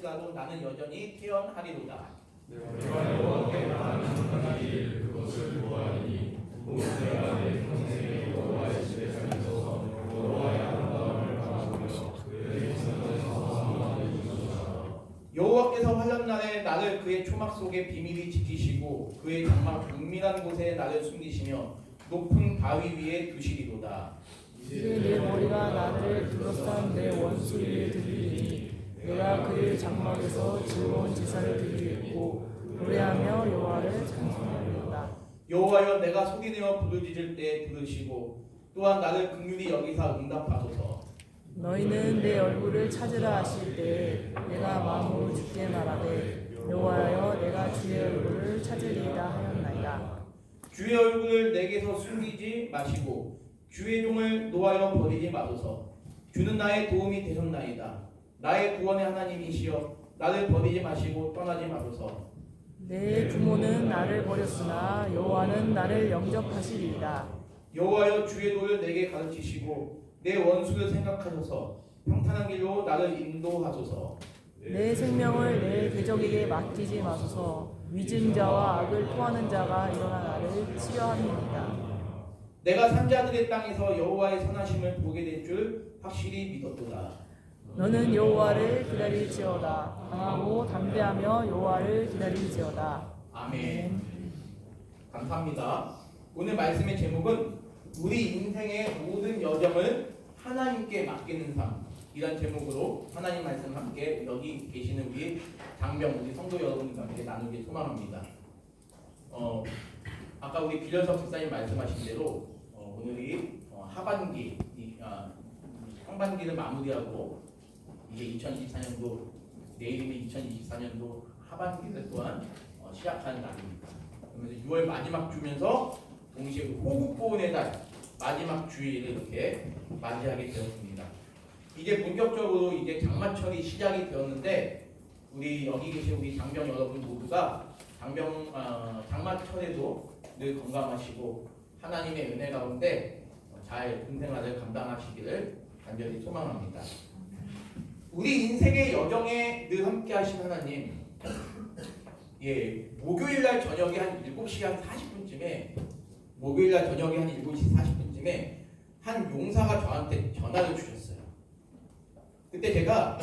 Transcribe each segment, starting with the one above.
할지라도 나는 여전히 태연하리로다. 내가 여호와께 하나님 일 그것을 보아하니 곧 내가 내 평생에 여호와의 집에 살면서 여호와의 아름다움을 바라보며 그의 전전에서 사모하는 이것이다. 여호와께서 환난날에 나를 그의 초막 속에 비밀히 지키시고 그의 장막 은밀한 곳에 나를 숨기시며 높은 바위 위에 두시리로다. 이제 내 머리가 나를 둘러싼 내 원수 위에 들리니 내가 그의 장막에서 즐거운 제사를 드리겠고 노래하며 여호와를 찬송하리로다. 여호와여 내가 소리내어 부르짖을 때 들으시고 또한 나를 긍휼히 여기사 응답하소서. 너희는 내 얼굴을 찾으라 하실 때에 내가 마음으로 주께 말하되 여호와여 내가 주의 얼굴을 찾으리이다 하였나이다. 주의 얼굴을 내게서 숨기지 마시고 주의 종을 노하여 버리지 마소서. 주는 나의 도움이 되셨나이다. 나의 구원의 하나님이시여 나를 버리지 마시고 떠나지 마소서. 내 부모는 나를 버렸으나 여호와는 나를 영접하시리이다. 여호와여 주의 도를 내게 가르치시고 내 원수를 생각하셔서 평탄한 길로 나를 인도하소서. 내 생명을 내 대적에게 맡기지 마소서. 위증 자와 악을 토하는 자가 일어나 나를 치려함이니이다. 내가 산자들의 땅에서 여호와의 선하심을 보게 될 줄 확실히 믿었도다. 너는 여호와를 기다릴지어다. 강하고 담대하며 여호와를 기다릴지어다. 아멘. 감사합니다. 오늘 말씀의 제목은 우리 인생의 모든 여정을 하나님께 맡기는 삶, 이런 제목으로 하나님 말씀 함께 여기 계시는 우리 장병 우리 성도 여러분과 함께 나누길 소망합니다. 아까 우리 기련석 집사님 말씀하신 대로 오늘이 하반기, 상반기를 마무리하고 이제 2024년도 내일이면 2024년도 하반기를 또한 시작하는 날입니다. 그러면서 6월 마지막 주면서 동시에 호국보훈의 달 마지막 주일을 이렇게 맞이하게 되었습니다. 이제 본격적으로 이제 장마철이 시작이 되었는데 우리 여기 계신 우리 장병 여러분 모두가 장마철에도 늘 건강하시고 하나님의 은혜 가운데 잘 군생활을 감당하시기를 간절히 소망합니다. 우리 인생의 여정에 늘 함께 하신 하나님, 목요일날 저녁에 한 7시 한 40분쯤에 목요일날 저녁에 한 7시 40분쯤에 한 용사가 저한테 전화를 주셨어요. 그때 제가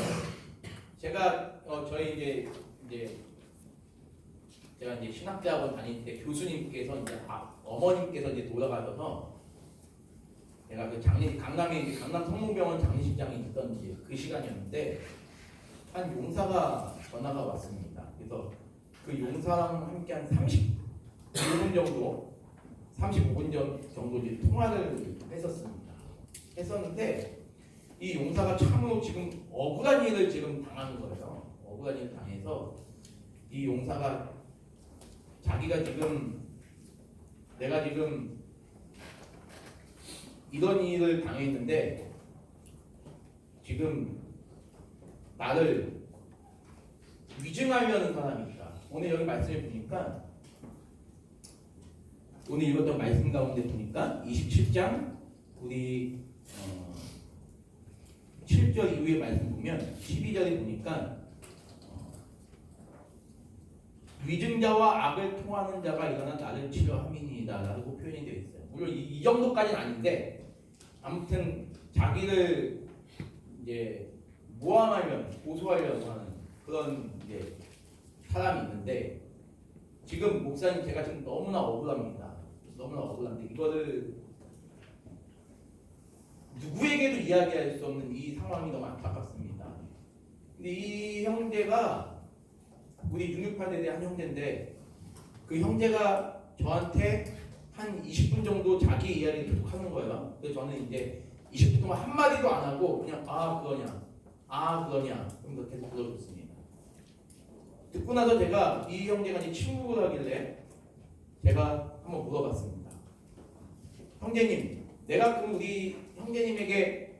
저희 제가 이제 신학대학원 다닐 때 교수님께서 이제 어머님께서 이제 돌아가셔서 제가 그 강남에 이제 강남 성모병원 장례식장에 있던 이제 그 시간이었는데 한 용사가 전화가 왔습니다. 그래서 그 용사랑 함께 한 35분 정도 이제 통화를 했었는데 이 용사가 참으로 지금 억울한 일을 지금 당하는 거예요. 억울한 일을 당해서 이 용사가 자기가 지금 내가 지금 이런 일을 당했는데 지금 나를 위증하려는 사람이 있다. 오늘 여기 말씀을 보니까 오늘 읽었던 말씀 가운데 보니까 27장 우리 7절 이후의 말씀 보면 12절에 보니까 위증자와 악을 통하는 자가 일어나 나를 치려함이니이다 라고 표현이 되어 있어요. 물론 이 정도까지는 아닌데 아무튼 자기를 이제 모함하려는 고소하려고 하는 그런 이제 사람이 있는데 지금 목사님 제가 지금 너무나 억울합니다. 너무나 억울한데 이거를 누구에게도 이야기할 수 없는 이 상황이 너무 안타깝습니다. 근데 이 형제가 우리 668대대 한 형제인데 그 형제가 저한테 한 20분 정도 자기 이야기를 계속 하는 거예요. 그래서 저는 이제 20분 동안 한마디도 안 하고 그냥 그러냐 그럼 계속 들어줬습니다. 듣고 나서 제가 이 형제가 이제 친구를 하길래 제가 한번 물어봤습니다. 형제님, 내가 그럼 우리 형제님에게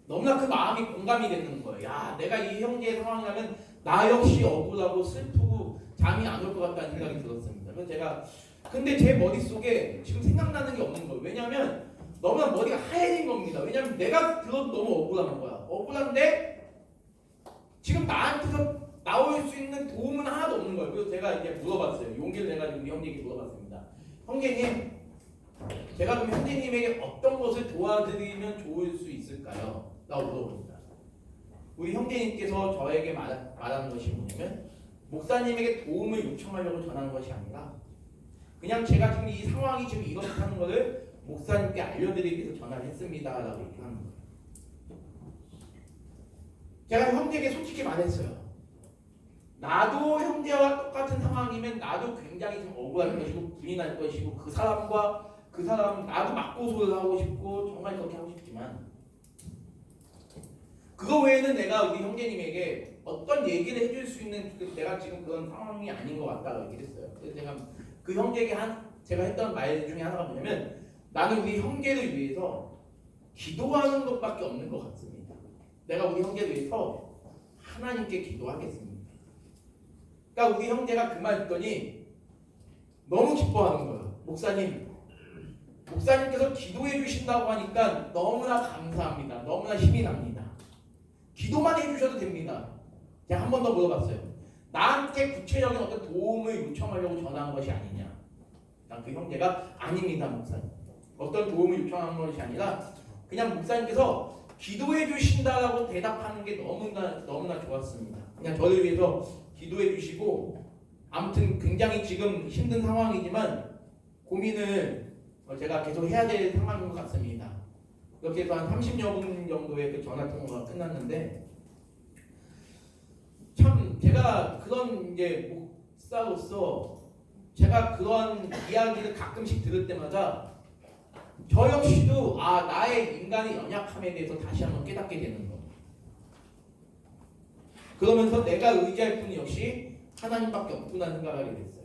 너무나 그 마음이 공감이 되는 거예요. 야, 내가 이 형제의 상황이라면 나 역시 억울하고 슬프고 잠이 안 올 것 같다는 생각이 들었습니다. 그래서 제가 근데 제 머릿속에 지금 생각나는 게 없는 거예요. 왜냐하면 너무나 머리가 하얘진 겁니다. 왜냐하면 내가 들어도 너무 억울한 거야. 억울한데 지금 나한테서 나올 수 있는 도움은 하나도 없는 거예요. 그래서 제가 이제 물어봤어요. 용기를 내가지고 우리 형제에게 물어봤습니다. 형제님, 제가 그럼 형제님에게 어떤 것을 도와드리면 좋을 수 있을까요? 라고 물어봅니다. 우리 형제님께서 저에게 말하는 것이 뭐냐면 목사님에게 도움을 요청하려고 전하는 것이 아니라 그냥 제가 지금 이 상황이 지금 이렇다는 것을 목사님께 알려드리기 위해서 전화를 했습니다 라고 얘기하는 거예요. 제가 형제에게 솔직히 말했어요. 나도 형제와 똑같은 상황이면 나도 굉장히 좀 억울할 것이고 불이 날 것이고 그 사람 나도 맞고소를 하고 싶고 정말 그렇게 하고 싶지만 그거 외에는 내가 우리 형제님에게 어떤 얘기를 해줄 수 있는 내가 지금 그런 상황이 아닌 것 같다고 얘기를 했어요. 그래서 제가 그 형제에게 제가 했던 말 중에 하나가 뭐냐면 나는 우리 형제를 위해서 기도하는 것밖에 없는 것 같습니다. 내가 우리 형제를 위해서 하나님께 기도하겠습니다. 그러니까 우리 형제가 그 말 듣더니 너무 기뻐하는 거예요. 목사님께서 기도해 주신다고 하니까 너무나 감사합니다. 너무나 힘이 납니다. 기도만 해주셔도 됩니다. 제가 한 번 더 물어봤어요. 나한테 구체적인 어떤 도움을 요청하려고 전화한 것이 아니냐. 난 그 형제가 아닙니다, 목사님. 어떤 도움을 요청한 것이 아니라 그냥 목사님께서 기도해 주신다라고 대답하는 게 너무나 좋았습니다. 그냥 저를 위해서 기도해 주시고 아무튼 굉장히 지금 힘든 상황이지만 고민을 제가 계속 해야 될 상황인 것 같습니다. 이렇게 해서 한 30여 분 정도의 그 전화 통화가 끝났는데 참 제가 그런 이제 목사로서 제가 그런 이야기를 가끔씩 들을 때마다 저 역시도 나의 인간의 연약함에 대해서 다시 한번 깨닫게 되는 거예요. 그러면서 내가 의지할 분이 역시 하나님밖에 없구나 생각하게 됐어요.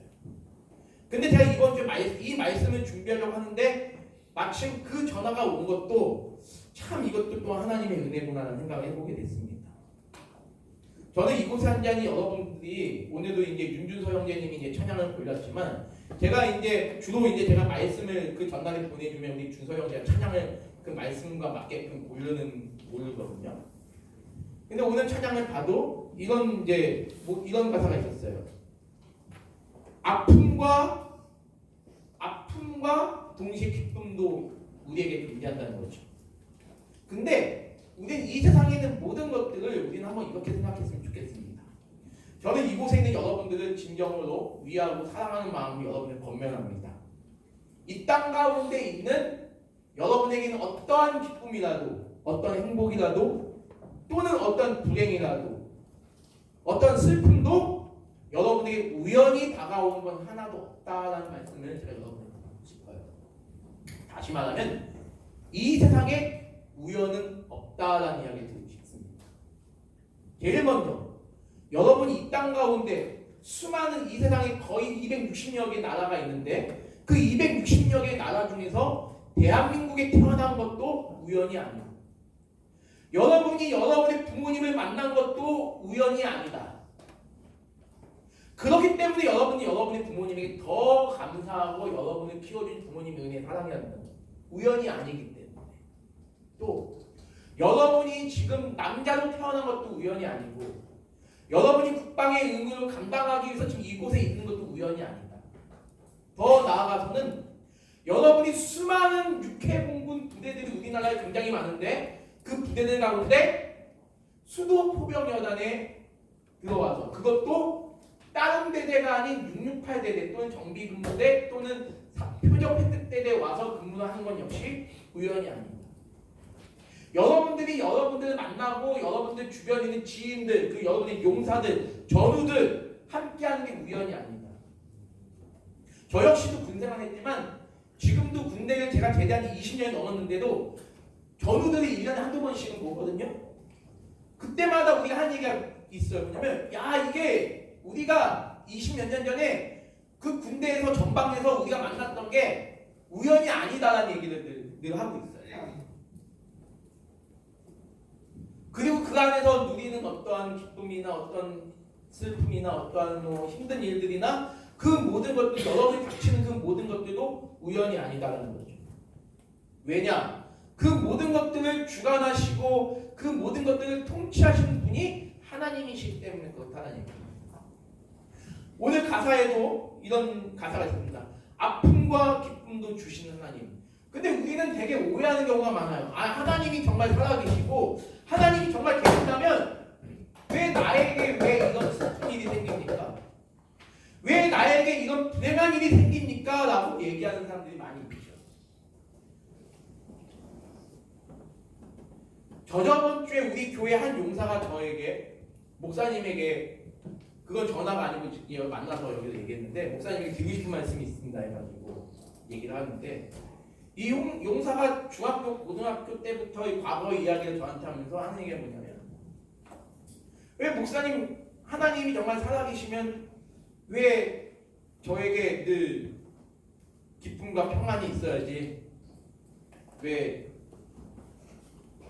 근데 제가 이번 주 이 말씀을 준비하려고 하는데 마침 그 전화가 온 것도 참 이것도 또 하나님의 은혜구나라는 생각을 해보게 됐습니다. 저는 이곳에 앉아있는 여러분들이 오늘도 이제 윤준서 형제님이 이제 찬양을 골랐지만 제가 이제 주로 이제 제가 말씀을 그 전날에 보내주면 우리 준서 형제가 찬양을 그 말씀과 맞게끔 고르거든요. 근데 오늘 찬양을 봐도 이런 이런 가사가 있었어요. 아픔과 동시에 기쁨도 우리에게 존재한다는 거죠. 근데 우리는 이 세상에 있는 모든 것들을 우리는 한번 이렇게 생각했으면 좋겠습니다. 저는 이곳에 있는 여러분들을 진정으로 위하고 사랑하는 마음으로 여러분을 권면합니다. 이 땅 가운데 있는 여러분에게는 어떠한 기쁨이라도 어떤 행복이라도 또는 어떤 불행이라도 어떤 슬픔도 여러분에게 우연히 다가오는 건 하나도 없다라는 말씀을 제가 여러분에게 드리고 싶어요. 다시 말하면 이 세상에 우연은 없다라는 이야기를 드리고 싶습니다. 제일 먼저 여러분이 이 땅 가운데 수많은 이 세상에 거의 260여 개의 나라가 있는데 그 260여 개의 나라 중에서 대한민국에 태어난 것도 우연이 아니다. 여러분이 여러분의 부모님을 만난 것도 우연이 아니다. 그렇기 때문에 여러분이 여러분의 부모님에게 더 감사하고 여러분을 키워준 부모님의 은혜에 사랑해야 된다. 우연이 아니기 때문에. 또 여러분이 지금 남자로 태어난 것도 우연이 아니고 여러분이 국방의 의무를 감당하기 위해서 지금 이곳에 있는 것도 우연이 아니다. 더 나아가서는 여러분이 수많은 육해공군 부대들이 우리나라에 굉장히 많은데 그 부대들 가운데 수도포병여단에 들어와서 그것도 다른 대대가 아닌 668대대 또는 정비근무대 또는 표적획득대대에 와서 근무를 하는 건 역시 우연이 아닙니다. 여러분들이 여러분들을 만나고 여러분들 주변에 있는 지인들, 그 여러분의 용사들, 전우들 함께하는 게 우연이 아닙니다. 저 역시도 군생활 했지만 지금도 군대를 제가 제대한 지 20년이 넘었는데도 전우들이 1년에 한두 번씩은 보거든요. 그때마다 우리가 하는 얘기가 있어요. 뭐냐면 이게 우리가 20몇 년 전에 그 군대에서 전방에서 우리가 만났던 게 우연이 아니다라는 얘기를 늘 하고 있어요. 그리고 그 안에서 누리는 어떠한 기쁨이나 어떤 슬픔이나 어떠한 힘든 일들이나 그 모든 것들, 여러분이 닥치는 그 모든 것들도 우연이 아니다라는 거죠. 왜냐? 그 모든 것들을 주관하시고 그 모든 것들을 통치하시는 분이 하나님이시기 때문에 그렇다는 얘기입니다. 오늘 가사에도 이런 가사가 있습니다. 아픔과 기쁨도 주시는 하나님. 근데 우리는 되게 오해하는 경우가 많아요. 하나님이 정말 살아계시고 하나님이 정말 계신다면 왜 나에게 왜 이런 슬픈 일이 생깁니까? 왜 나에게 이런 불행한 일이 생깁니까? 라고 얘기하는 사람들이 많이 있죠. 저저번 주에 우리 교회 한 용사가 저에게 목사님에게 그건 전화가 아니고 만나서 여기서 얘기했는데 목사님에게 드리고 싶은 말씀이 있습니다 해가지고 얘기를 하는데 이 용사가 중학교 고등학교 때부터 이 과거 이야기를 저한테 하면서 하는 얘기가 뭐냐면 왜 목사님 하나님이 정말 살아계시면 왜 저에게 늘 기쁨과 평안이 있어야지 왜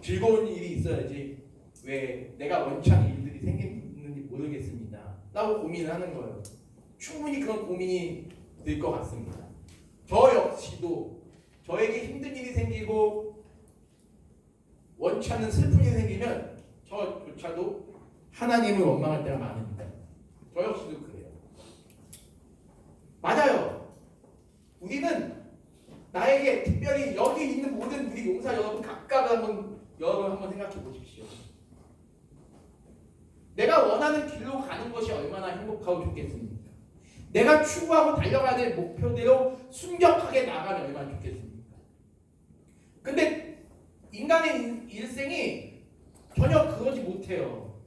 즐거운 일이 있어야지 왜 내가 원치 않은 일들이 생기는지 모르겠습니다 라고 고민을 하는 거예요. 충분히 그런 고민이 들 것 같습니다. 저 역시도 저에게 힘든 일이 생기고 원치 않는 슬픈 일이 생기면 저조차도 하나님을 원망할 때가 많습니다. 저 역시도 그래요. 맞아요. 우리는 나에게 특별히 여기 있는 모든 우리 용사 여러분 각각 여러분 한번 생각해 보십시오. 내가 원하는 길로 가는 것이 얼마나 행복하고 좋겠습니까? 내가 추구하고 달려가야 될 목표대로 순격하게 나가면 얼마나 좋겠습니까? 근데 인간의 일생이 전혀 그러지 못해요.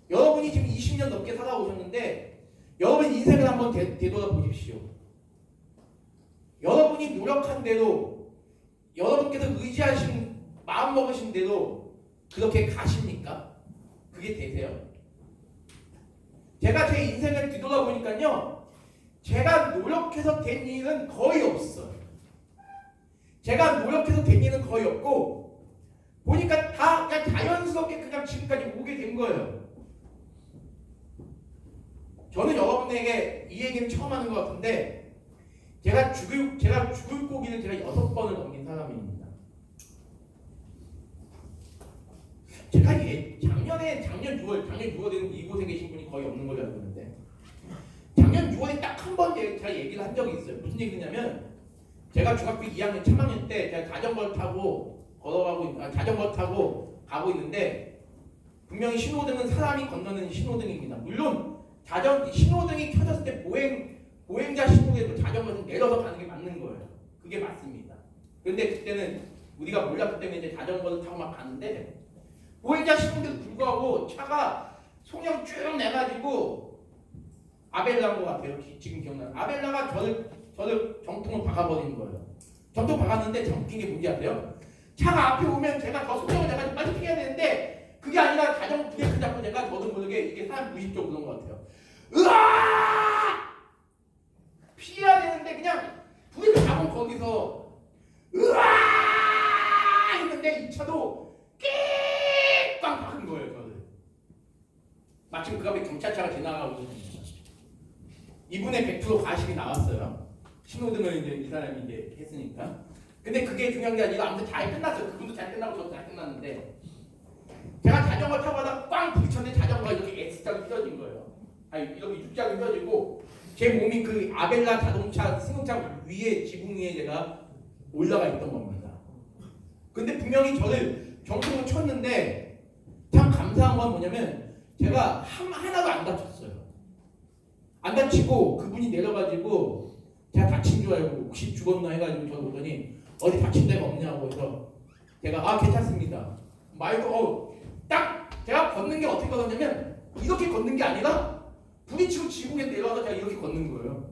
여러분이 지금 20년 넘게 살아오셨는데 여러분 인생을 한번 되돌아보십시오. 여러분이 노력한 대로 여러분께서 의지하신 마음먹으신 대로 그렇게 가십니까? 그게 되세요? 제가 제 인생을 뒤돌아보니까요 제가 노력해서 된 일은 거의 없어요. 제가 노력해서 된 일은 거의 없고 보니까 다 그냥 자연스럽게 그냥 지금까지 오게 된 거예요. 저는 여러분에게 이 얘기는 처음 하는 것 같은데 제가 죽을 고비를 제가 6번을 넘긴 사람입니다. 제가 작년 6월에는 이곳에 계신 분이 거의 없는 걸로 알고 있는데 작년 6월에 딱 한 번 제가 얘기를 한 적이 있어요. 무슨 얘기냐면 제가 중학교 2학년 3학년 때 제가 자전거 타고 가고 있는데 분명히 신호등은 사람이 건너는 신호등입니다. 물론 신호등이 켜졌을 때 보행자 신호에도 자전거에서 내려서 가는 게 맞는 거예요. 그게 맞습니다. 그런데 그때는 우리가 몰랐기 때문에 이제 자전거를 타고 막 가는데 보행자 신호에도 불구하고 차가 송영 쭉 내가지고 아벨라인 것 같아요. 지금 기억나요. 아벨라가 저를 정통을 박아버리는 거예요. 정통 박았는데 저 웃긴 게 뭔지 아세요? 차가 앞에 오면 제가 더 속력을 내가 빨리 피해야 되는데 그게 아니라 자전거 브레이크 잡고 제가 저도 모르게 이게 사람 무의식적으로 그런 것 같아요. 으아! 피해야 되는데 그냥 브레이크 잡은 거기서 으아! 했는데 이 차도 꽝 박은 거예요. 저를. 마침 그 앞에 경찰차가 지나가고 있었습니다. 이분의 100% 과실이 나왔어요. 신호등을 이제 이 사람이 이제 했으니까. 근데 그게 중요한 게 아니라 아무튼 잘 끝났어요. 그분도 잘 끝나고 저도 잘 끝났는데 제가 자전거 타고 가다가 꽝 부딪혔는데 자전거가 이렇게 X자로 휘어진 거예요. 아니 이렇게 U자로 휘어지고 제 몸이 그 아벨라 자동차 승용차 위에 지붕 위에 제가 올라가 있던 겁니다. 근데 분명히 저를 정통을 쳤는데 참 감사한 건 뭐냐면 제가 하나도 안 다쳤어요. 안 다치고 그분이 내려가지고 제가 다친 줄 알고 혹시 죽었나 해가지고 저를 보더니 어디 다친 데가 없냐고 해서 제가 괜찮습니다. 말고 딱 제가 걷는 게 어떻게 걷었냐면 이렇게 걷는 게 아니라 부딪히고 지붕에 내려와서 제가 이렇게 걷는 거예요.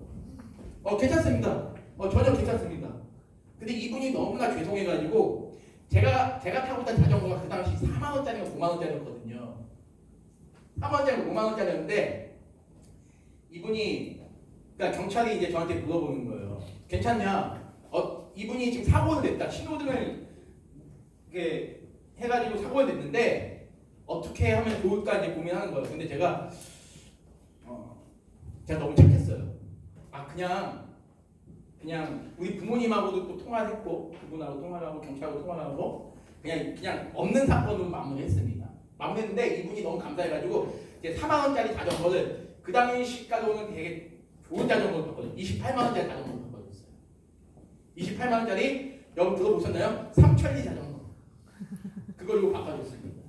괜찮습니다. 전혀 괜찮습니다. 근데 이분이 너무나 죄송해가지고 제가 타고 있던 자전거가 그 당시 4만 원짜리가 5만 원짜리였거든요. 4만 원짜리가 5만 원짜리였는데 이분이 그러니까 경찰이 이제 저한테 물어보는 거예요. 괜찮냐? 이분이 지금 사고를 냈다. 신호등을 이렇게 해가지고 사고를 냈는데 어떻게 하면 좋을까 이제 고민하는 거예요. 근데 제가 너무 착했어요. 그냥 우리 부모님하고도 또 통화를 했고 그분하고 통화를 하고 경찰하고 통화를 하고 그냥 없는 사건으로 마무리했습니다. 마무리했는데 이분이 너무 감사해가지고 이제 4만 원짜리 자전거를 그 당시 시가로는 되게 좋은 자전거를 줬거든요. 28만 원짜리 자전거를 줬어요. 28만 원짜리 여러분 들어보셨나요? 삼천리 자전거. 그걸로 바꿔줬습니다.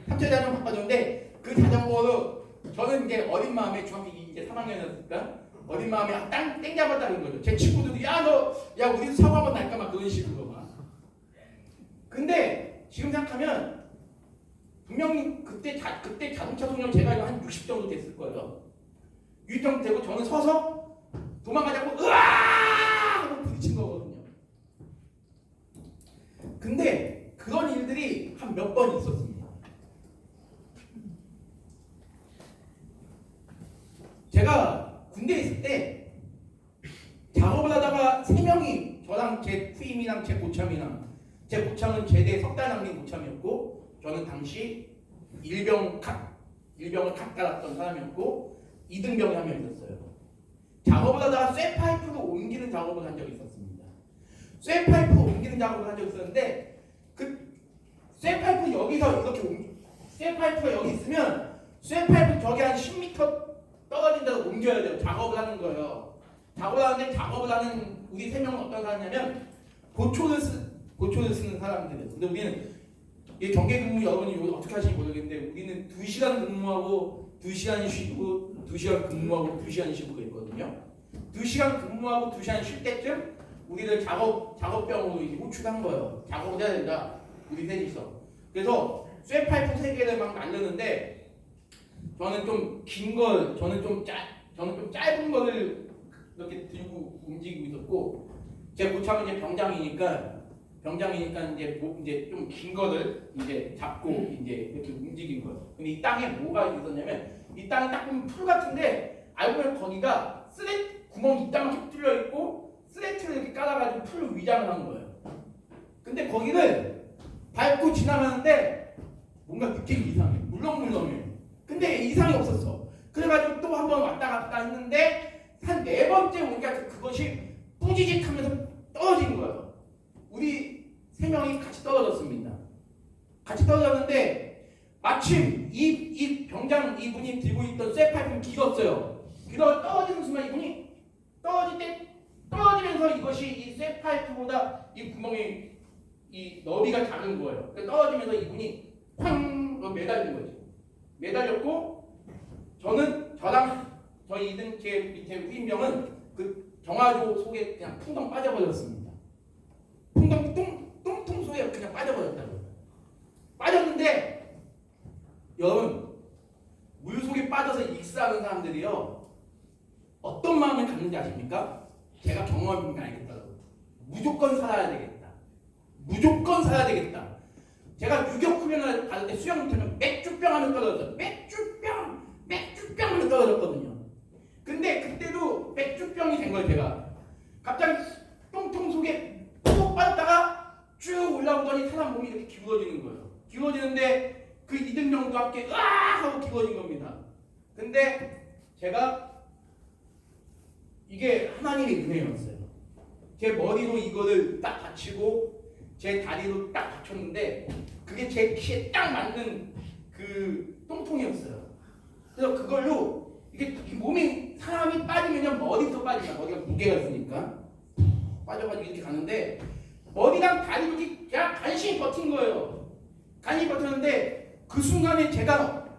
삼천리 자전거 바꿔줬는데 그 자전거로 저는 이제 어린 마음에 중학교 이제 3학년이었으니까 어린 마음에 땡 잡았다는 거죠. 제 친구들도 야 우리도 사고 한번 날까 막 그런 식으로 막. 근데 지금 생각하면 분명히 그때 자동차 속력 제가 한 60 정도 됐을 거예요. 60 정도 되고 저는 서서 도망가자고 으아 하고 부딪힌 거거든요. 근데 그런 일들이 한 몇 번 있었습니다. 제가 군대에 있을 때 작업을 하다가 3명이 저랑 제 후임이랑 제 고참이랑 제 고참은 제대 석달 남긴 고참이었고 저는 당시 일병을 각 달았던 사람이었고 2등병이 한 명 있었어요. 작업을 하다가 쇠파이프로 옮기는 작업을 한 적이 있었습니다. 쇠파이프 옮기는 작업을 한 적이 있었는데 그 쇠파이프 여기서 이렇게 쇠파이프가 여기 있으면 쇠파이프 저기 한 10m 떨어진 데로 옮겨야 돼요. 작업을 하는 거예요. 작업을 하는데 작업을 하는 우리 3명은 어떤 사람이냐면 보초를 쓰는 사람들이에요. 근데 우리는 이 경계 근무 여러분이 어떻게 하시는지 모르겠는데 우리는 2시간 근무하고 2시간 쉬고 2시간 근무하고 2시간 쉬고 그랬거든요. 2시간 근무하고 2시간 쉴 때쯤 우리를 작업병으로 이제 호출한 거예요. 작업을 해야 된다. 우리 셋이서. 그래서 쇠파이프 3개를 막 날렸는데 저는 좀 짧은 거를 이렇게 들고 움직이고 있었고 제 고참은 이제 병장이니까 이제 좀 긴 거를 이제 잡고 이제 이렇게 움직인 거예요. 근데 이 땅에 뭐가 있었냐면 이 땅에 딱 보면 풀 같은데 알고 보면 거기가 구멍이 이 땅에 뚫려 있고 스레트를 이렇게 깔아가지고 풀로 위장을 한 거예요. 근데 거기를 밟고 지나가는데 뭔가 느낌이 이상해. 물렁물렁해. 근데 이상이 없었어. 그래가지고 또 한 번 왔다 갔다 했는데 한 4번째 오니까 그것이 뿌지직하면서 떨어진 거예요. 우리 3명이 같이 떨어졌습니다. 같이 떨어졌는데 마침 이 병장 이분이 들고 있던 쇠파이프는 길었어요. 그래서 떨어지는 순간 이분이 떨어지면서 이것이 이 쇠파이프보다 이 구멍이 이 너비가 작은 거예요. 떨어지면서 이분이 쾅 매달린 거지. 매달렸고 저랑 저희 2등 제 밑에 후임병은 그 정화조 속에 그냥 풍덩 빠져버렸습니다. 풍덩 뚱뚱 속에 그냥 빠져버렸다고요. 빠졌는데 여러분 물 속에 빠져서 익사하는 사람들이요 어떤 마음을 갖는지 아십니까? 제가 경험해보면 알겠다고. 무조건 살아야 되겠다. 무조건 살아야 되겠다. 제가 유격 훈련을 받을 때 수영 못하면 맥주병 하면 떨어졌어요. 맥주병 하면 떨어졌거든요. 근데 그때도 맥주병이 된 거예요. 제가 갑자기 똥통 속에 푹 빠졌다가 쭉 올라오더니 사람 몸이 이렇게 기울어지는 거예요. 기울어지는데 그 2등병도 함께 으아 하고 기울어진 겁니다. 근데 제가 이게 하나님의 은혜였어요. 제 머리로 이거를 딱 받치고 제 다리로 딱 받쳤는데 그게 제 키에 딱 맞는 그 똥통이었어요. 그래서 그걸로 이게 몸이 사람이 빠지면 머리부터 빠지잖아. 머리가 무게가 있으니까 빠져가지고 이렇게 가는데 머리랑 다리로 이렇게 그냥 간신히 버틴 거예요. 간신히 버텼는데 그 순간에 제가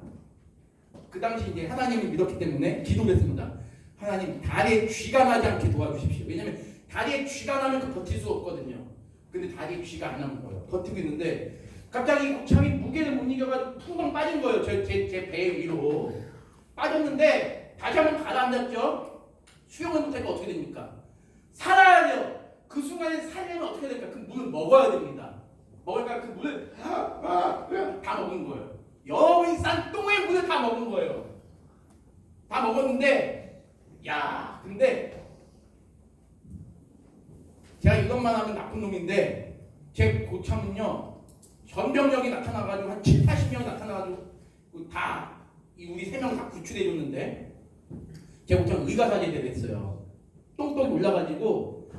그 당시 이제 하나님을 믿었기 때문에 기도를 했습니다. 하나님 다리에 쥐가 나지 않게 도와주십시오. 왜냐면 다리에 쥐가 나면 그 버틸 수 없거든요. 근데 다리에 쥐가 안 나는 거예요. 버티고 있는데 갑자기 고참이 무게를 못 이겨가지고 퉁퉁 빠진 거예요. 제 배 위로 빠졌는데 다시 한번 가라앉았죠. 수영을 못하니까 어떻게 됩니까? 살아야 돼요. 그 순간에 살려면 어떻게 될까? 그 물을 먹어야 됩니다. 먹으니까 그 물을 다 먹은 거예요. 여러분이 싼 똥의 물을 다 먹은 거예요. 다 먹었는데 근데 제가 이것만 하면 나쁜 놈인데 제 고참은요 전병력이 나타나가지고 한 7, 80명이 나타나가지고 다 우리 3명 다 구출해 줬는데 제 고참 의가사제대를 했어요. 똥똥 올라가지고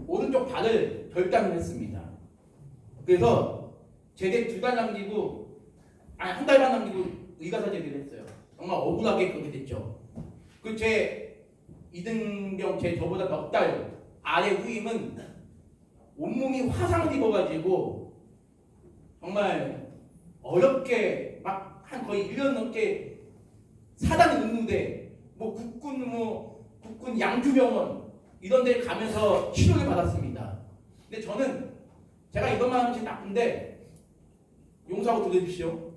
오른쪽 발을 결단을 했습니다. 그래서 제대 2달 남기고 아니 한 달만 남기고 의가사 제대를 했어요. 정말 억울하게 그렇게 됐죠. 그 제 이등병 저보다 몇 달 아래 후임은 온몸이 화상을 입어가지고 정말 어렵게 막 한 거의 1년 넘게 사단 의무대 국군 양주병원 이런 데 가면서 치료를 받았습니다. 근데 저는 제가 이것만 하면 진짜 나쁜데 용서하고 들으십시오.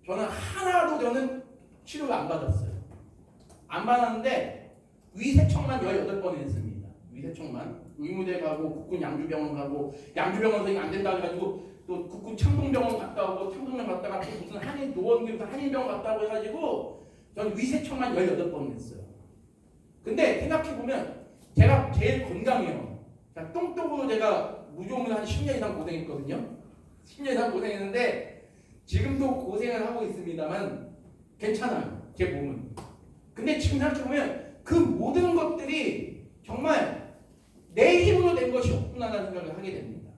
저는 하나도 치료를 안 받았어요. 안 받았는데 위세청만 18번 했습니다. 위세청만. 의무대 가고 국군 양주병원 가고 양주병원에서 이거 안 된다 해가지고 또 국군 창동병원 갔다 오고 창동병원 갔다가 또 무슨 한인 노원구에서 한인병원 갔다 오고 해가지고 저는 위세청만 18번 했어요. 근데 생각해보면 제가 제일 건강해요. 똥똥으로 제가 무좀을 한 10년 이상 고생했거든요. 10년 이상 고생했는데 지금도 고생을 하고 있습니다만 괜찮아요. 제 몸은. 근데 지금 생각해보면 그 모든 것들이 정말 내 힘으로 된 것이 없구나라는 생각을 하게 됩니다.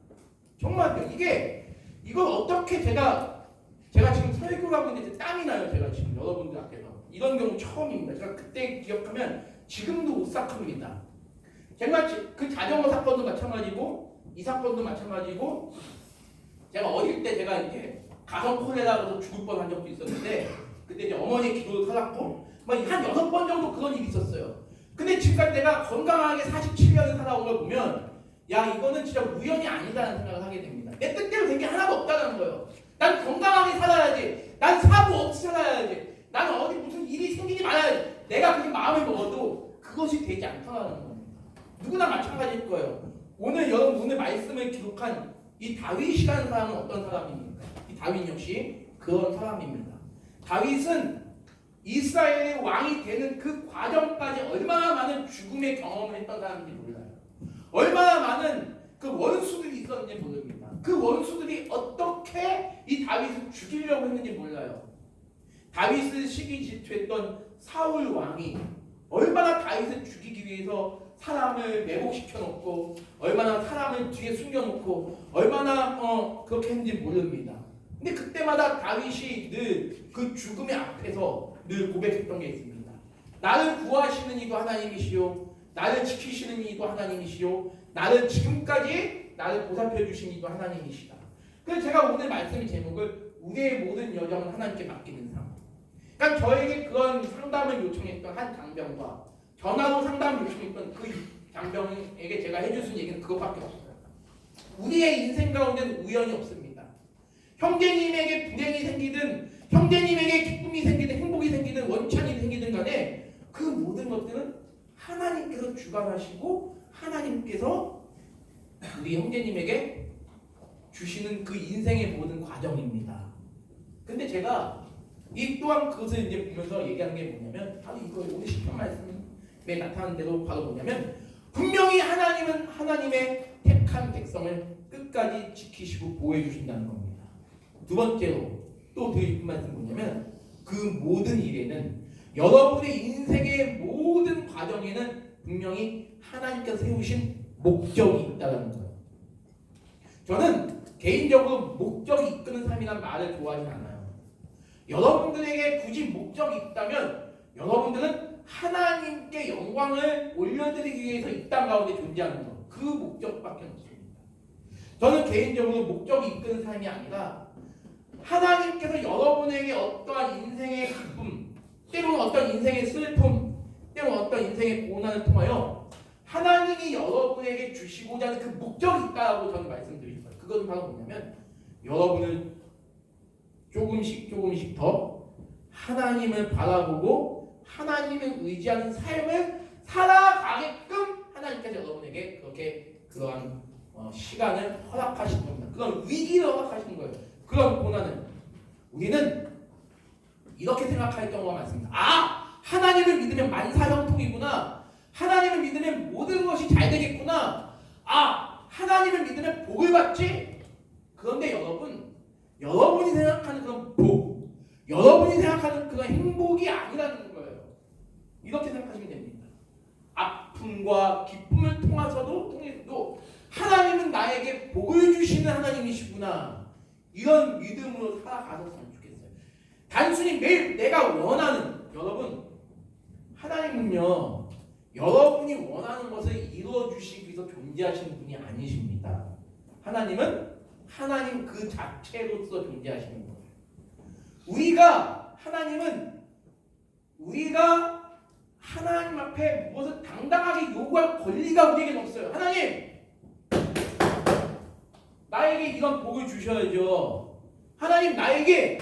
정말요. 이걸 어떻게 제가 지금 설교를 하고 있는데 땀이 나요. 제가 지금 여러분들 앞에서. 이런 경우 처음입니다. 제가 그때 기억하면 지금도 오싹합니다. 제가 그 자전거 사건도 마찬가지고 이 사건도 마찬가지고 제가 어릴 때 제가 이제 가성 콜레라로 죽을 뻔한 적도 있었는데 그때 이제 어머니 기도를 살았고 한 6번 정도 그런 일이 있었어요. 근데 지금까지 내가 건강하게 47년을 살아온 걸 보면 야 이거는 진짜 우연이 아니다는 생각을 하게 됩니다. 내 뜻대로 된 게 하나도 없다는 거예요. 난 건강하게 살아야지. 난 사고 없이 살아야지. 나는 어디 무슨 일이 생기지 말아야지. 내가 그렇게 마음을 먹어도 그것이 되지 않다는 겁니다. 누구나 마찬가지일 거예요. 여러분 오늘 말씀을 기록한 이 다윗이라는 사람은 어떤 사람입니까? 이 다윗 역시 그런 사람입니다. 다윗은 이스라엘의 왕이 되는 그 과정까지 얼마나 많은 죽음의 경험을 했던 사람인지 몰라요. 얼마나 많은 그 원수들이 있었는지 모릅니다. 그 원수들이 어떻게 이 다윗을 죽이려고 했는지 몰라요. 다윗을 시기 질투했던 사울 왕이 얼마나 다윗을 죽이기 위해서 사람을 매복시켜 놓고 얼마나 사람을 뒤에 숨겨놓고 얼마나 그렇게 했는지 모릅니다. 근데 그때마다 다윗이 늘 그 죽음의 앞에서 늘 고백했던 게 있습니다. 나를 구하시는 이도 하나님이시요 나를 지키시는 이도 하나님이시요 나를 지금까지 나를 보살펴 주신 이도 하나님이시다. 그래서 제가 오늘 말씀의 제목을 우리의 모든 여정은 하나님께 맡기는 삶. 그러니까 저에게 그런 상담을 요청했던 한 장병과 전화로 상담을 요청했던 그 장병에게 제가 해줄 수 있는 얘기는 그것밖에 없어요. 우리의 인생 가운데는 우연이 없습니다. 형제님에게 불행이 생기든 형제님에게 기쁨이 생기든 행복이 생기든 원천이 생기든 간에 그 모든 것들은 하나님께서 주관하시고 하나님께서 우리 형제님에게 주시는 그 인생의 모든 과정입니다. 근데 제가 이 또한 그것을 이제 보면서 얘기하는 게 뭐냐면 바로 이거 오늘 시편 말씀에 나타난 대로 바로 뭐냐면 분명히 하나님은 하나님의 택한 백성을 끝까지 지키시고 보호해 주신다는 겁니다. 두 번째로 또 드릴 싶은 말씀은 뭐냐면 그 모든 일에는 여러분의 인생의 모든 과정에는 분명히 하나님께서 세우신 목적이 있다는 거예요. 저는 개인적으로 목적이 이끄는 삶이란 말을 좋아하지 않아요. 여러분들에게 굳이 목적이 있다면 여러분들은 하나님께 영광을 올려드리기 위해서 이 땅 가운데 존재하는 것. 그 목적밖에 없습니다. 저는 개인적으로 목적이 이끄는 삶이 아니라 하나님께서 여러분에게 어떠한 인생의 기쁨, 때로는 어떤 인생의 슬픔, 때로는 어떤 인생의 고난을 통하여 하나님이 여러분에게 주시고자 하는 그 목적이 있다고 저는 말씀드릴 거예요. 그것은 바로 뭐냐면 여러분을 조금씩 더 하나님을 바라보고 하나님을 의지하는 삶을 살아가게끔 하나님께서 여러분에게 그렇게 그러한 시간을 허락하시는 겁니다. 그런 위기를 허락하시는 거예요. 그런 고난을 우리는 이렇게 생각할 경우가 많습니다. 하나님을 믿으면 만사형통이구나. 하나님을 믿으면 모든 것이 잘 되겠구나. 하나님을 믿으면 복을 받지. 그런데 여러분이 생각하는 그런 복, 여러분이 생각하는 그런 행복이 아니라는 거예요. 이렇게 생각하시면 됩니다. 아픔과 기쁨을 통해서도 하나님은 나에게 복을 주시는 하나님이시구나. 이런 믿음으로 살아가셨으면 좋겠어요. 단순히 매일 내가 원하는, 여러분 하나님은요 여러분이 원하는 것을 이루어주시기 위해서 존재하시는 분이 아니십니다. 하나님은 하나님 그 자체로서 존재하시는 거예요. 우리가 하나님 앞에 무엇을 당당하게 요구할 권리가 우리에게 없어요. 하나님, 나에게 이런 복을 주셔야죠. 하나님, 나에게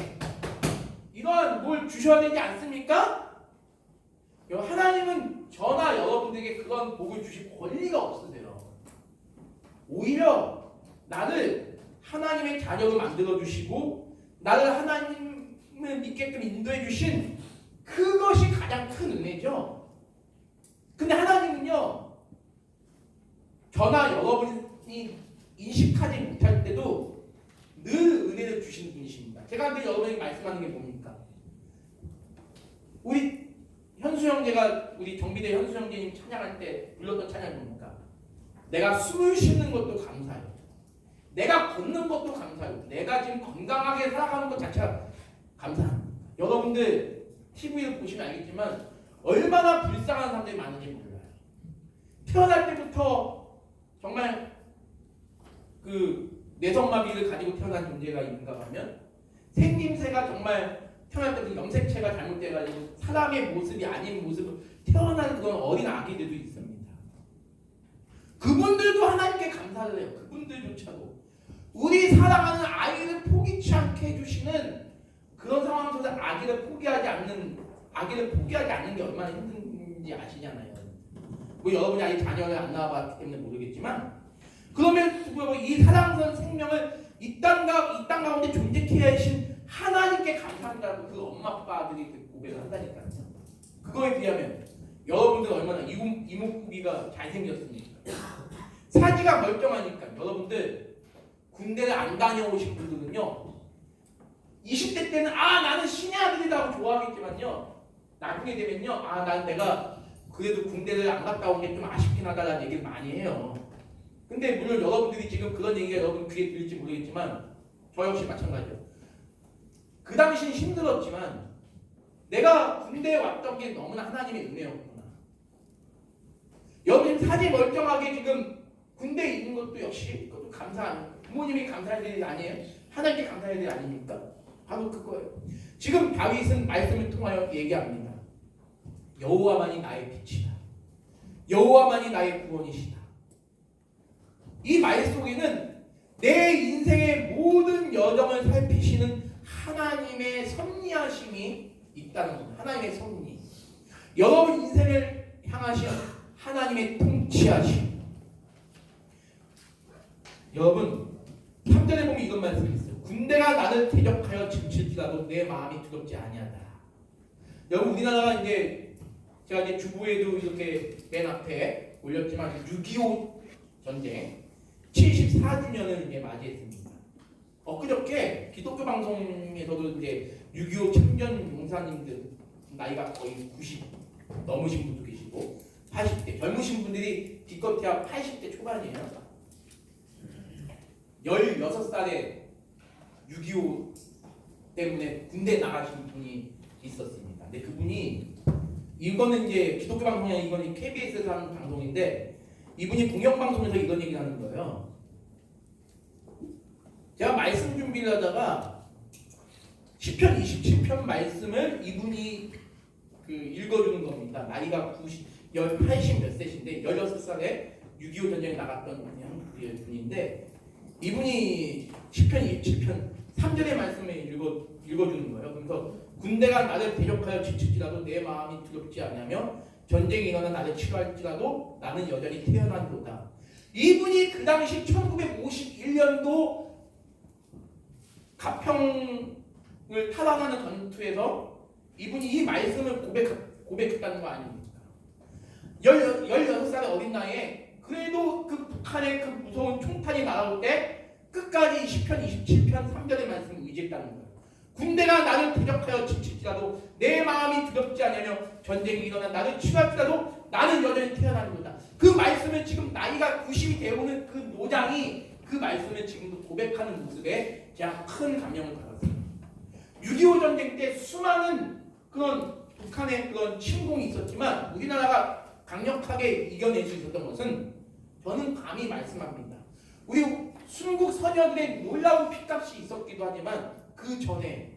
이러한 뭘 주셔야 되지 않습니까? 하나님은 저나 여러분들에게 그런 복을 주실 권리가 없으세요. 오히려 나를 하나님의 자녀로 만들어 주시고 나를 하나님을 믿게끔 인도해 주신 그것이 가장 큰 은혜죠. 근데 하나님은요 저나 여러분이 인식하지 못할 때도 늘 은혜를 주시는 분이십니다. 제가 늘 여러분에게 말씀하는 게 뭡니까? 우리 현수 형제가, 우리 정비대 현수 형제님 찬양할 때 불렀던 찬양이 뭡니까? 내가 숨을 쉬는 것도 감사해요. 내가 걷는 것도 감사해요. 내가 지금 건강하게 살아가는 것 자체가 감사합니다. 여러분들 TV를 보시면 알겠지만 얼마나 불쌍한 사람들이 많은지 몰라요. 태어날 때부터 정말 그 뇌성마비를 가지고 태어난 존재가 있는가 하면 생김새가 정말 태어날 때부터 염색체가 잘못돼가지고 사람의 모습이 아닌 모습으로 태어난 그런 어린 아기들도 있습니다. 그분들도 하나님께 감사를 해요. 그분들조차도 우리 사랑하는 아이를 포기치 않게 해주시는 그런 상황 속에서 아기를 포기하지 않는 게 얼마나 힘든지 아시잖아요. 뭐 여러분이 아직 자녀를 안 낳아봤기 때문에 모르겠지만 그러면 불구하고 이 사랑스러운 생명을 이 땅 가운데 존재케 하신 하나님께 감사한다고 그 엄마 아빠들이 그 고백을 한다니까요. 그거에 비하면 여러분들 얼마나 이목구비가 잘생겼습니까? 사지가 멀쩡하니까. 여러분들 군대를 안 다녀오신 분들은요 20대 때는 나는 신의 아들이라고 좋아하겠지만요 나중에 되면요 난 내가 그래도 군대를 안 갔다 온 게 좀 아쉽긴 하다라는 얘기를 많이 해요. 근데 물론 여러분들이 지금 그런 얘기가 여러분 귀에 들릴지 모르겠지만 저 역시 마찬가지예요. 그 당시는 힘들었지만 내가 군대에 왔던 게 너무나 하나님의 은혜였구나. 여러분 사지 멀쩡하게 지금 군대에 있는 것도 역시 그것도 감사한, 부모님이 감사할 일이 아니에요? 하나님께 감사할 일이 아닙니까? 바로 그거예요. 지금 다윗은 말씀을 통하여 얘기합니다. 여호와만이 나의 빛이다. 여호와만이 나의 구원이시다. 이 말 속에는 내 인생의 모든 여정을 살피시는 하나님의 섭리하심이 있다는 겁니다. 하나님의 섭리. 여러분 인생을 향하신 하나님의 통치하심. 여러분 3절에 보면 이런 말씀이 있어요. 군대가 나를 대적하여 침칠지라도 내 마음이 두렵지 아니하다. 여러분 우리나라가 이제 제가 이제 주보에도 이렇게 맨 앞에 올렸지만 6.25 전쟁 74주년을 이제 맞이했습니다. 엊그저께 기독교 방송에서도 이제 6.25 참전 용사님들 나이가 거의 90 넘으신 분도 계시고 80대 젊으신 분들이 기껏해야 80대 초반이에요. 16살에 6.25 때문에 군대 나가신 분이 있었습니다. 근데 그분이 이거는 이제 기독교 방송이 아니라 이거는 KBS에서 하는 방송인데 이분이 공영방송에서 이런 얘기를 하는 거예요. 제가 말씀 준비를 하다가 시편 27편 말씀을 이분이 읽어주는 겁니다. 나이가 80 몇 세신데 16살에 6.25 전쟁에 나갔던 분인데 이분이 시편 27편 3절의 말씀을 읽어주는 거예요. 그래서 군대가 나를 대적하여 지칠지라도 내 마음이 두렵지 않으며 전쟁이 일어나 나를 치료할지라도 나는 여전히 태어난도다. 이분이 그 당시 1951년도 가평을 탈환하는 전투에서 이분이 이 말씀을 고백했다는 거 아닙니까? 16살의 어린 나이에 그래도 그 북한의 그 무서운 총탄이 날아올 때 끝까지 시편 27편 3절의 말씀을 의지했다는 거예요. 군대가 나를 대적하여 지칠지라도 내 마음이 두렵지 않으며 전쟁이 일어나 나를 치료할지라도 나는 여전히 태어나는도다. 그 말씀을 지금 나이가 90이 되어오는 그 노장이 그 말씀을 지금도 고백하는 모습에 제가 큰 감명을 받았습니다. 6.25 전쟁 때 수많은 그런 북한의 그런 침공이 있었지만 우리나라가 강력하게 이겨낼 수 있었던 것은 저는 감히 말씀합니다. 우리 순국 선녀들의 놀라운 피값이 있었기도 하지만 그 전에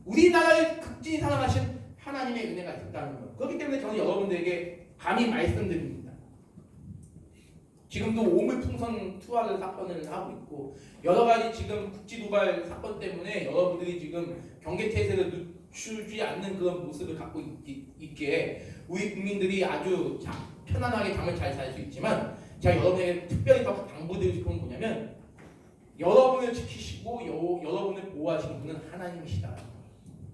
우리나라를 극진히 사랑하신 하나님의 은혜가 있었다는 것. 그렇기 때문에 저는 여러분들에게 감히 말씀드립니다. 지금도 오물풍선 투하를 사건을 하고 있고 여러 가지 지금 국지도발 사건 때문에 여러분들이 지금 경계태세를 늦추지 않는 그런 모습을 갖고 있기에 우리 국민들이 아주 편안하게 잠을 잘 잘 수 있지만 제가 여러분에게 특별히 더 당부드리고 싶은 건 뭐냐면 여러분을 지키시고 여러분을 보호하시는 분은 하나님이시다.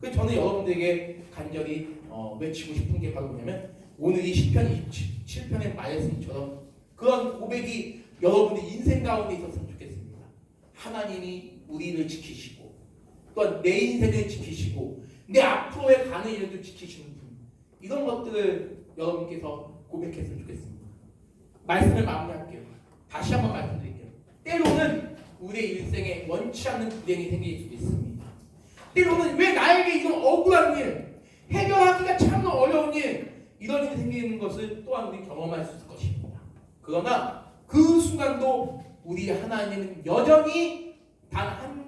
그래서 저는 여러분들에게 간절히 외치고 싶은 게 바로 뭐냐면 오늘 이 시편 27편의 말씀처럼 그런 고백이 여러분의 인생 가운데 있었으면 좋겠습니다. 하나님이 우리를 지키시고 또한 내 인생을 지키시고 내 앞으로의 가는 일도 지키시는 분, 이런 것들을 여러분께서 고백했으면 좋겠습니다. 말씀을 마무리할게요. 다시 한번 말씀드릴게요. 때로는 우리의 일생에 원치 않는 불행이 생길 수도 있습니다. 때로는 왜 나에게 이런 억울한 일, 해결하기가 참 어려운 일, 이런 일이 생기는 것을 또한 우리 경험할 수 있을 것입니다. 그러나 그 순간도 우리 하나님은 여전히 단 한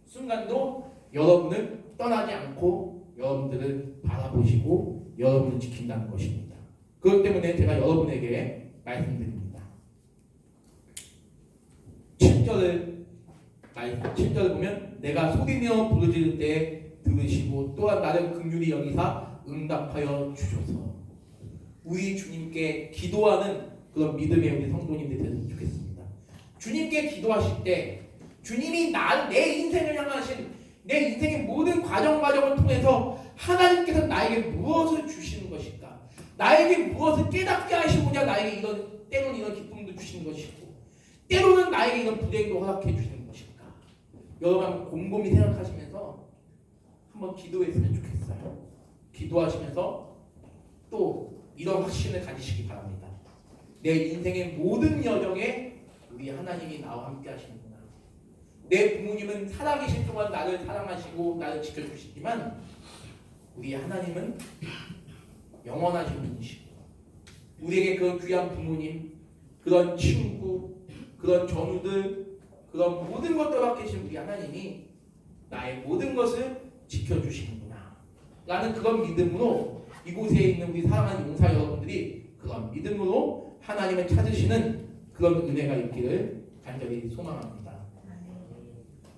순간도 여러분을 떠나지 않고 여러분들을 바라보시고 여러분을 지킨다는 것입니다. 그렇기 때문에 제가 여러분에게 말씀드립니다. 7절을 보면 내가 소리내어 부르짖을 때 들으시고 또한 나를 긍휼히 여기사 응답하여 주셔서 우리 주님께 기도하는 그런 믿음의 우리 성도님들이 되셨으면 좋겠습니다. 주님께 기도하실 때 주님이 내 인생을 향하신 내 인생의 모든 과정을 통해서 하나님께서 나에게 무엇을 주시는 것일까? 나에게 무엇을 깨닫게 하시고자 나에게 때로는 이런 기쁨도 주시는 것이고 때로는 나에게 이런 불행도 허락해 주시는 것일까? 여러분 한번 곰곰이 생각하시면서 한번 기도했으면 좋겠어요. 기도하시면서 또 이런 확신을 가지시기 바랍니다. 내 인생의 모든 여정에 우리 하나님이 나와 함께 하시는구나. 내 부모님은 살아계신 동안 나를 사랑하시고 나를 지켜주시지만 우리 하나님은 영원하신 분이시고 우리에게 그런 귀한 부모님, 그런 친구, 그런 전우들, 그런 모든 것들 갖고 계신 우리 하나님이 나의 모든 것을 지켜주시는구나 라는 그런 믿음으로 이곳에 있는 우리 사랑하는 용사 여러분들이 그런 믿음으로 하나님을 찾으시는 그런 은혜가 있기를 간절히 소망합니다.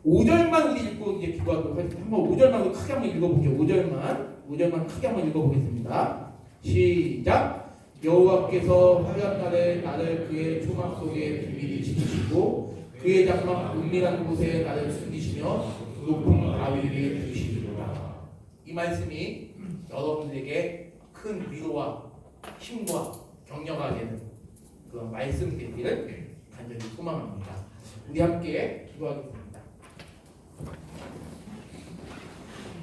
5절만 우리 읽고 이제 기도하도록 하겠습니다. 한번 5절만 크게 한번 읽어볼게요. 5절만 크게 한번 읽어보겠습니다. 시작. 여호와께서 환난 날에 나를 그의 조막 속에 비밀히 지키시고 그의 장막 은밀한 곳에 나를 숨기시며 높은 바위 위에 두시리로다. 이 말씀이 여러분들에게 큰 위로와 힘과 격려가 되는 그런 말씀 되기를 간절히 소망합니다. 우리 함께 기도하겠습니다.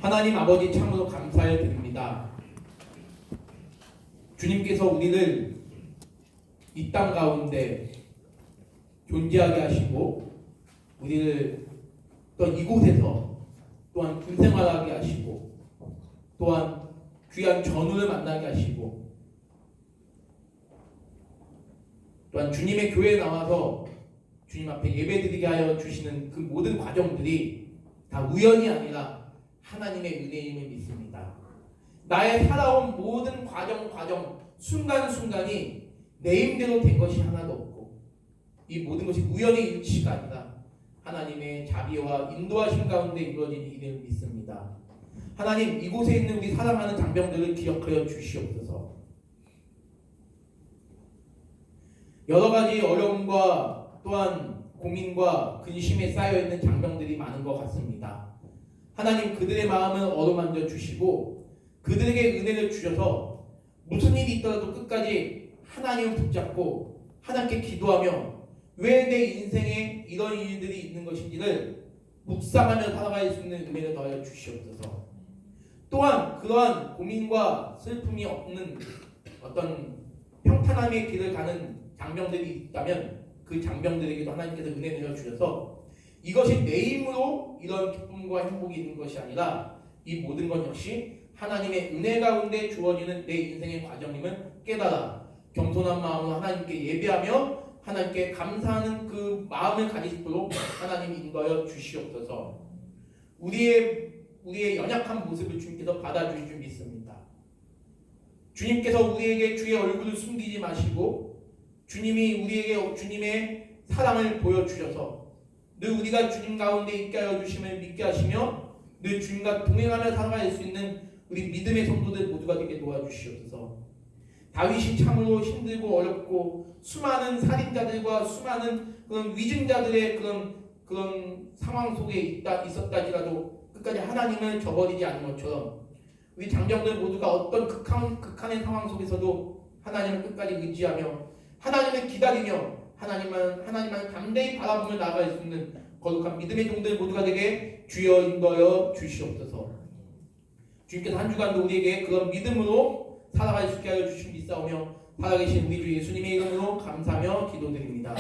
하나님 아버지 참으로 감사를 드립니다. 주님께서 우리를 이 땅 가운데 존재하게 하시고 우리를 또 이곳에서 또한 군생활하게 하시고 또한 귀한 전우를 만나게 하시고 또한 주님의 교회에 나와서 주님 앞에 예배드리게 하여 주시는 그 모든 과정들이 다 우연이 아니라 하나님의 은혜임을 믿습니다. 나의 살아온 모든 과정 순간순간이 내 힘대로 된 것이 하나도 없고 이 모든 것이 우연의 일치가 아니라 하나님의 자비와 인도하심 가운데 이루어진 일을 믿습니다. 하나님 이곳에 있는 우리 사랑하는 장병들을 기억하여 주시옵소서. 여러 가지 어려움과 또한 고민과 근심에 쌓여있는 장병들이 많은 것 같습니다. 하나님 그들의 마음을 어루만져 주시고 그들에게 은혜를 주셔서 무슨 일이 있더라도 끝까지 하나님을 붙잡고 하나님께 기도하며 왜 내 인생에 이런 일들이 있는 것인지를 묵상하며 살아갈 수 있는 은혜를 더하여 주시옵소서. 또한 그러한 고민과 슬픔이 없는 어떤 평탄함의 길을 가는 장병들이 있다면 그 장병들에게도 하나님께서 은혜를 주셔서 이것이 내 힘으로 이런 기쁨과 행복이 있는 것이 아니라 이 모든 것 역시 하나님의 은혜 가운데 주어지는 내 인생의 과정임을 깨달아 겸손한 마음으로 하나님께 예배하며 하나님께 감사하는 그 마음을 가지도록 하나님 인도하여 주시옵소서. 우리의 연약한 모습을 주님께서 받아주실 줄 믿습니다. 주님께서 우리에게 주의 얼굴을 숨기지 마시고 주님이 우리에게 주님의 사랑을 보여주셔서 늘 우리가 주님 가운데 있게 하여 주심을 믿게 하시며 늘 주님과 동행하며 살아갈 수 있는 우리 믿음의 성도들 모두가 되게 도와주시옵소서. 다윗이 참으로 힘들고 어렵고 수많은 살인자들과 수많은 그런 위증자들의 그런 상황 속에 있었다지라도 끝까지 하나님을 저버리지 않은 것처럼 우리 장정들 모두가 어떤 극한의 상황 속에서도 하나님을 끝까지 의지하며 하나님을 기다리며 하나님만 담대히 바라보며 나아갈 수 있는 거룩한 믿음의 종들 모두가 되게 주여 인도하여 주시옵소서. 주님께서 한 주간도 우리에게 그런 믿음으로 살아갈 수 있게 하여 주신 믿사오며 살아계신 우리 주 예수님의 이름으로 감사하며 기도드립니다.